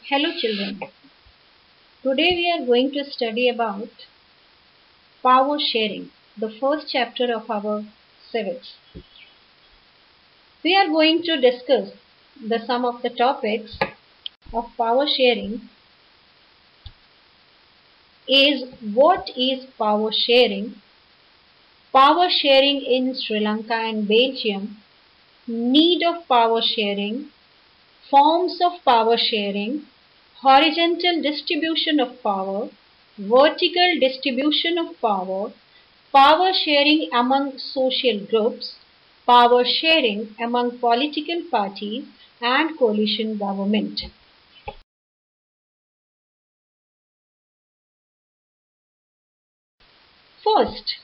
Hello children, today we are going to study about power sharing, the first chapter of our civics. We are going to discuss some of the topics of power sharing. What is power sharing in Sri Lanka and Belgium, need of power sharing, forms of power sharing, horizontal distribution of power, vertical distribution of power, power sharing among social groups, power sharing among political parties and coalition government. First,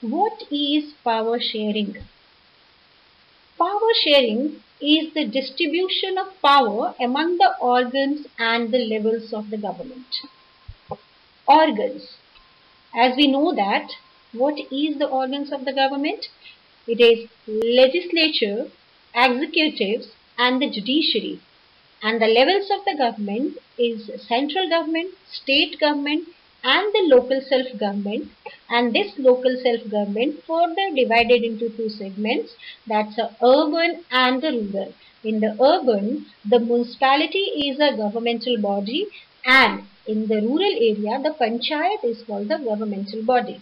what is power sharing? Power sharing is the distribution of power among the organs and the levels of the government. Organs. As we know that, what is the organs of the government? It is legislature, executives and the judiciary. And the levels of the government is central government, state government and the local self-government. And this local self-government further divided into two segments, that's urban and the rural. In the urban, the municipality is a governmental body, and in the rural area, the panchayat is called the governmental body.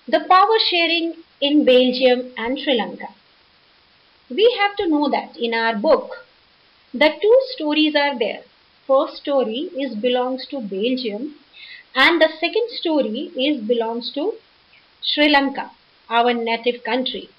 The power sharing in Belgium and Sri Lanka. We have to know that in our book, the two stories are there. First story belongs to Belgium and the second story belongs to Sri Lanka, our native country.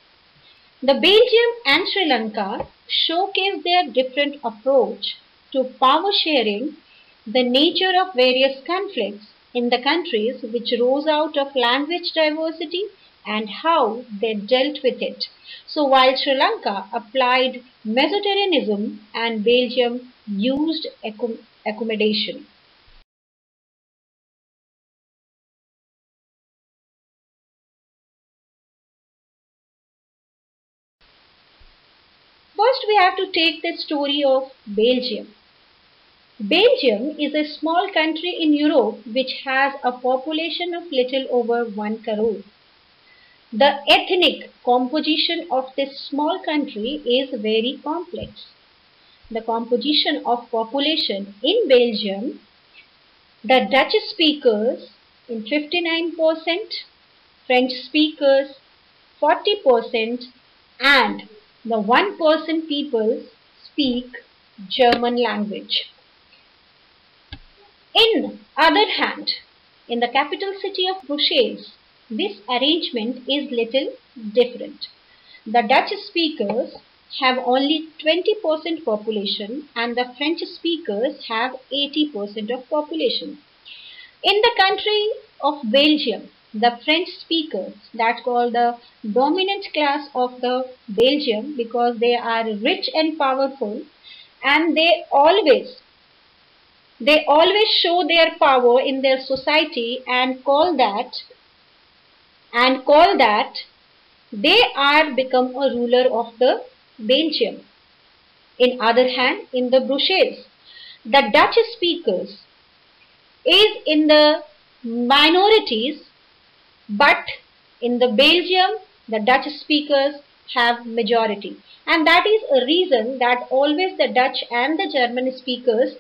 The Belgium and Sri Lanka showcase their different approach to power sharing, the nature of various conflicts in the countries which rose out of language diversity and how they dealt with it. So while Sri Lanka applied MAJORITARIANISM and Belgium used accommodation. First we have to take the story of Belgium. Belgium is a small country in Europe which has a population of little over 1 crore. The ethnic composition of this small country is very complex. The composition of population in Belgium, the Dutch speakers in 59%, French speakers 40%, and the 1% people speak German language. In other hand, in the capital city of Brussels, this arrangement is little different. The Dutch speakers have only 20% population and the French speakers have 80% of population. In the country of Belgium, the French speakers, that's called the dominant class of the Belgium because they are rich and powerful, and they always show their power in their society and call that they are become a ruler of the Belgium. In other hand, in the Brussels, the Dutch speakers is in the minorities, but in the Belgium, the Dutch speakers have majority. And that is a reason that always the Dutch and the German speakers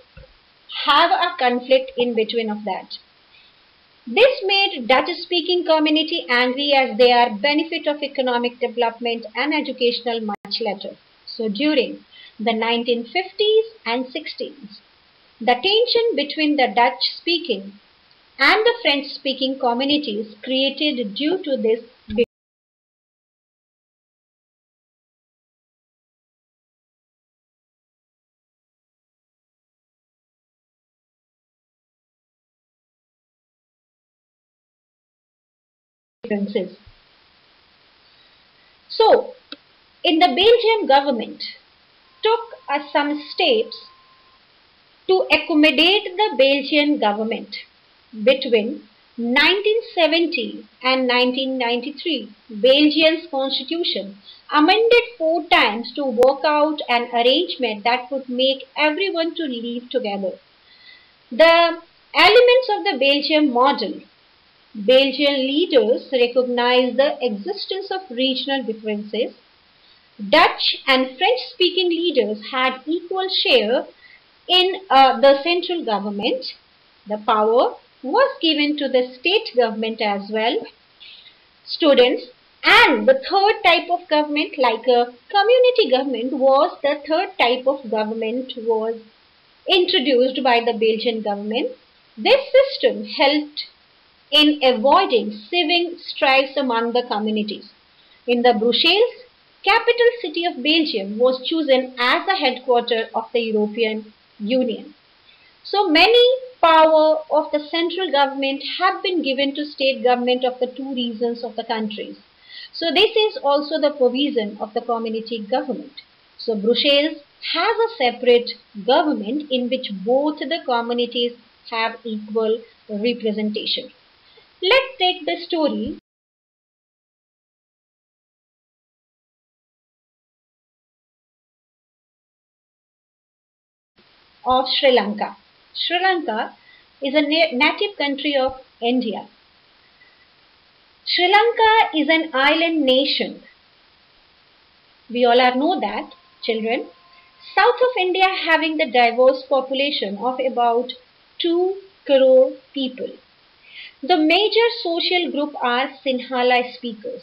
have a conflict in between of that. This made Dutch-speaking community angry as they are benefit of economic development and educational much later. So during the 1950s and 60s, the tension between the Dutch-speaking and the French-speaking communities created due to this differences. So, in the Belgian government took some steps to accommodate the Belgian government between 1970 and 1993, Belgium's constitution amended 4 times to work out an arrangement that would make everyone to live together. The elements of the Belgian model. Belgian leaders recognized the existence of regional differences. Dutch and French-speaking leaders had equal share in the central government. The power was given to the state government as well. Students, and the third type of government, like a community government, was the third type of government was introduced by the Belgian government. This system helped in avoiding civil strifes among the communities. In the Brussels, capital city of Belgium was chosen as the headquarters of the European Union. So many power of the central government have been given to state government of the 2 regions of the countries. So this is also the provision of the community government. So Brussels has a separate government in which both the communities have equal representation. Let's take the story of Sri Lanka. Sri Lanka is a native country of India. Sri Lanka is an island nation. We all know that, children. South of India having the diverse population of about 2 crore people. The major social group are Sinhala speakers.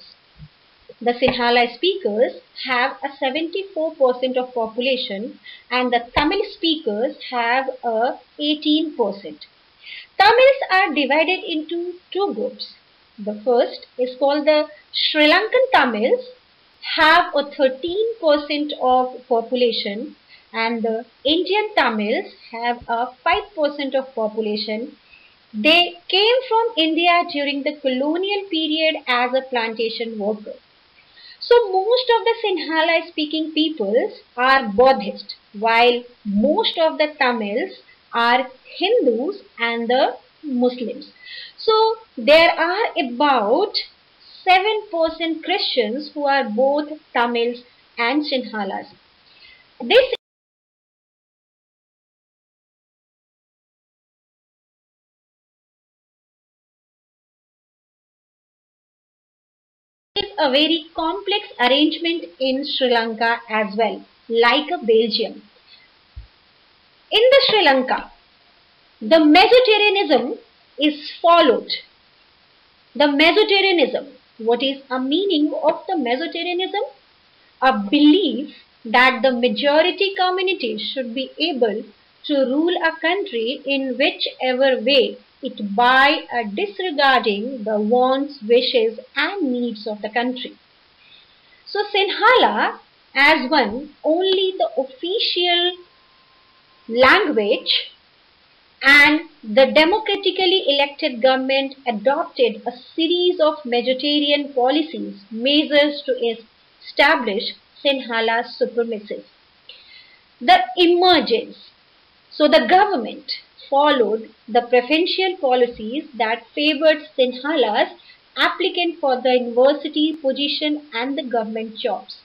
The Sinhala speakers have a 74% of population and the Tamil speakers have a 18%. Tamils are divided into 2 groups. The first is called the Sri Lankan Tamils, have a 13% of population, and the Indian Tamils have a 5% of population. They came from India during the colonial period as a plantation worker. So most of the Sinhala speaking peoples are Buddhist, while most of the Tamils are Hindus and the Muslims. So there are about 7% Christians who are both Tamils and Sinhalas. This is a very complex arrangement in Sri Lanka as well, like a Belgium. In the Sri Lanka, the Majoritarianism is followed. The Majoritarianism, what is a meaning of the Majoritarianism? A belief that the majority community should be able to rule a country in whichever way it by disregarding the wants, wishes and needs of the country. So Sinhala as one only the official language, and the democratically elected government adopted a series of majoritarian policies, measures to establish Sinhala supremacy. The emergence. So the government followed the preferential policies that favored Sinhalas applicant for the university position and the government jobs.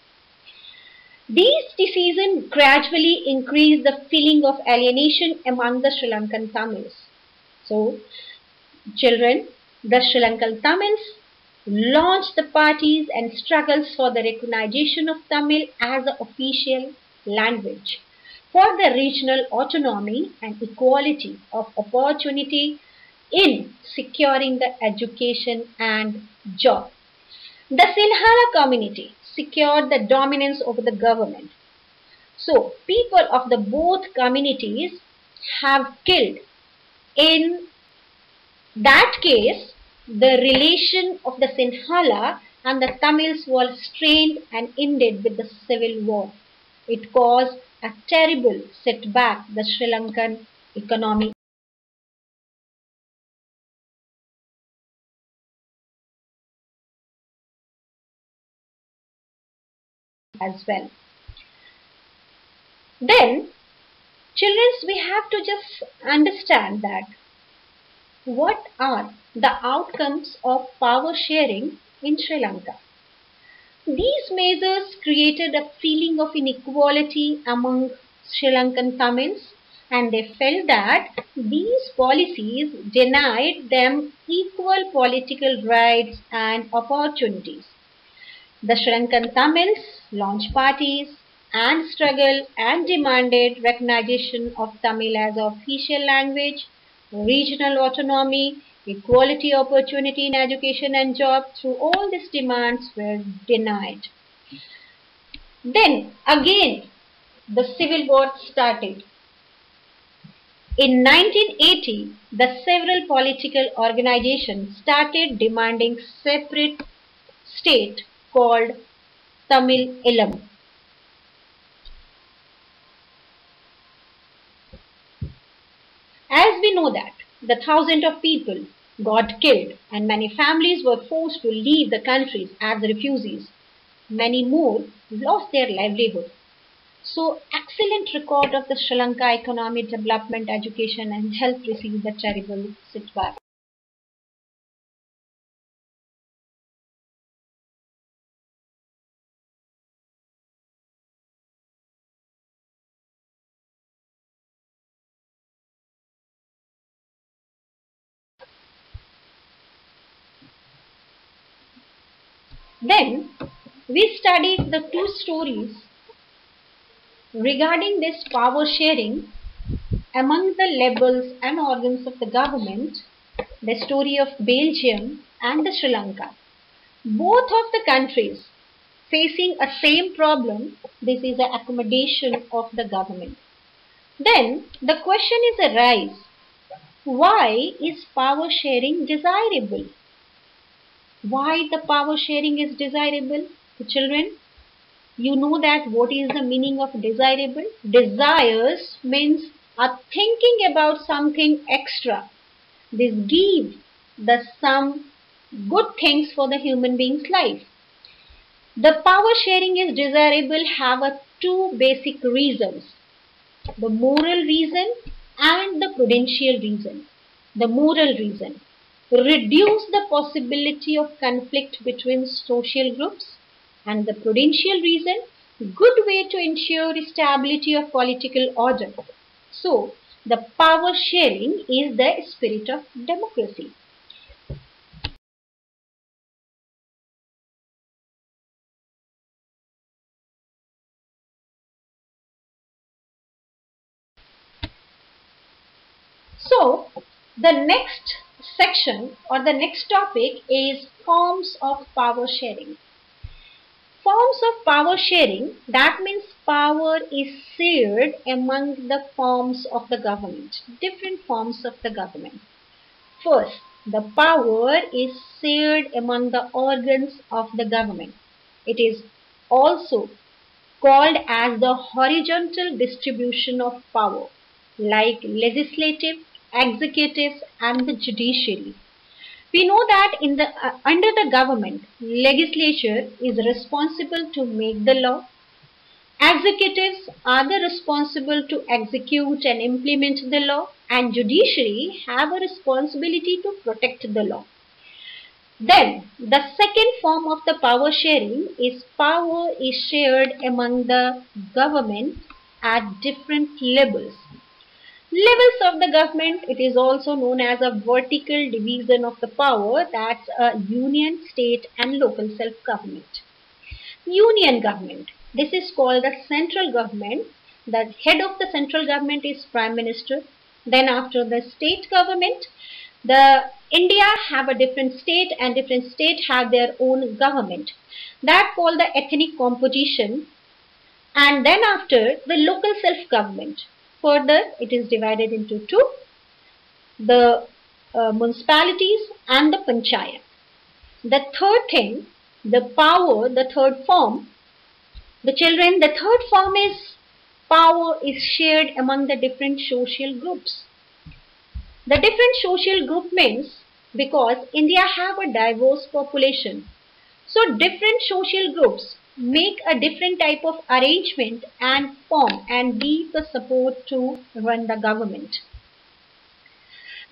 These decisions gradually increased the feeling of alienation among the Sri Lankan Tamils. So, children, the Sri Lankan Tamils launched the parties and struggles for the recognition of Tamil as an official language, for the regional autonomy and equality of opportunity in securing the education and job. The Sinhala community secured the dominance over the government. So, people of the both communities have killed. In that case, the relation of the Sinhala and the Tamils was strained and ended with the civil war. It caused a terrible setback the Sri Lankan economy as well. Then, children, we have to just understand that What are the outcomes of power sharing in Sri Lanka? These measures created a feeling of inequality among Sri Lankan Tamils, and they felt that these policies denied them equal political rights and opportunities. The Sri Lankan Tamils launched parties and struggled and demanded recognition of Tamil as official language, regional autonomy, equality opportunity in education and job. Through all these demands were denied. Then again the civil war started. In 1980, the several political organizations started demanding separate state called Tamil Elam. As we know that the thousands of people got killed and many families were forced to leave the countries as refugees, many more lost their livelihood. So excellent record of the Sri Lanka economic development, education and health received a terrible setback. Then we studied the two stories regarding this power sharing among the levels and organs of the government, the story of Belgium and the Sri Lanka. Both of the countries facing a same problem. This is the accommodation of the government. Then the question is arise, why is power sharing desirable? Why the power sharing is desirable? Children, you know that what is the meaning of desirable? Desires means a thinking about something extra. This gives the some good things for the human being's life. The power sharing is desirable have a two basic reasons. The moral reason and the prudential reason. The moral reason: reduce the possibility of conflict between social groups, and the prudential reason: good way to ensure stability of political order. So, the power sharing is the spirit of democracy. So, the next section or the next topic is forms of power sharing. Forms of power sharing, that means power is shared among the forms of the government, different forms of the government. First, the power is shared among the organs of the government. It is also called as the horizontal distribution of power, like legislative, executive and the judiciary. We know that in the under the government, legislature is responsible to make the law. Executives are the responsible to execute and implement the law, and judiciary have a responsibility to protect the law. Then the second form of the power sharing is power is shared among the government at different levels. Levels of the government, it is also known as a vertical division of the power, that's a union, state and local self-government. Union government, this is called the central government. The head of the central government is Prime Minister. Then after the state government, the India have a different state and different state have their own government. That called the ethnic composition. And then after the local self-government. Further, it is divided into two, the municipalities and the panchayat. The third thing, the power, the third form, the children, the third form is power is shared among the different social groups. The different social group means because India have a diverse population. So different social groups make a different type of arrangement and form and give the support to run the government.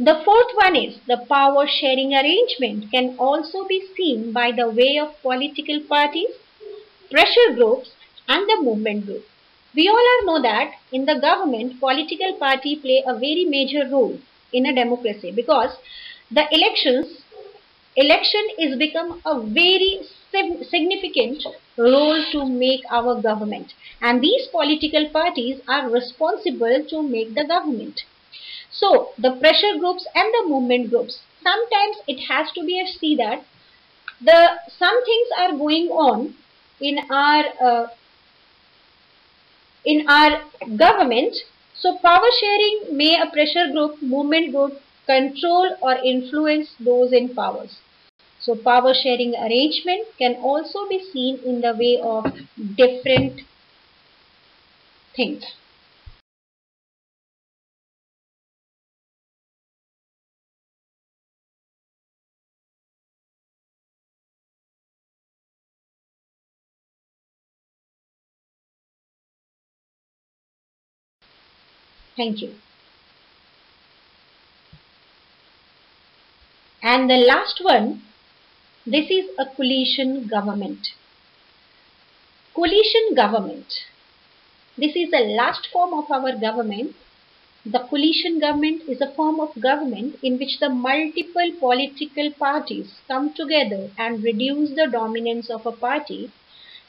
The fourth one is the power sharing arrangement can also be seen by the way of political parties, pressure groups and the movement group. We all know that in the government, political party play a very major role in a democracy because the election is become a very significant role to make our government, and these political parties are responsible to make the government. So the pressure groups and the movement groups, sometimes it has to be see that some things are going on in our government. So power sharing may a pressure group, movement group control or influence those in powers. So power sharing arrangement can also be seen in the way of different things. Thank you. And the last one, this is a coalition government. Coalition government. This is the last form of our government. The coalition government is a form of government in which the multiple political parties come together and reduce the dominance of a party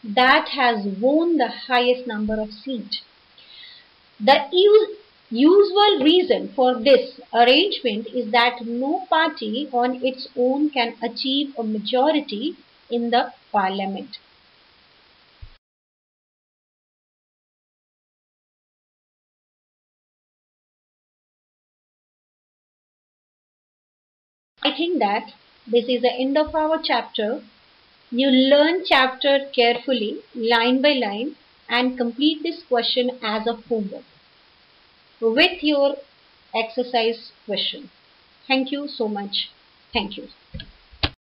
that has won the highest number of seats. The usual reason for this arrangement is that no party on its own can achieve a majority in the parliament. I think that this is the end of our chapter. You learn chapter carefully, line by line, and complete this question as a homework with your exercise question. Thank you so much. Thank you.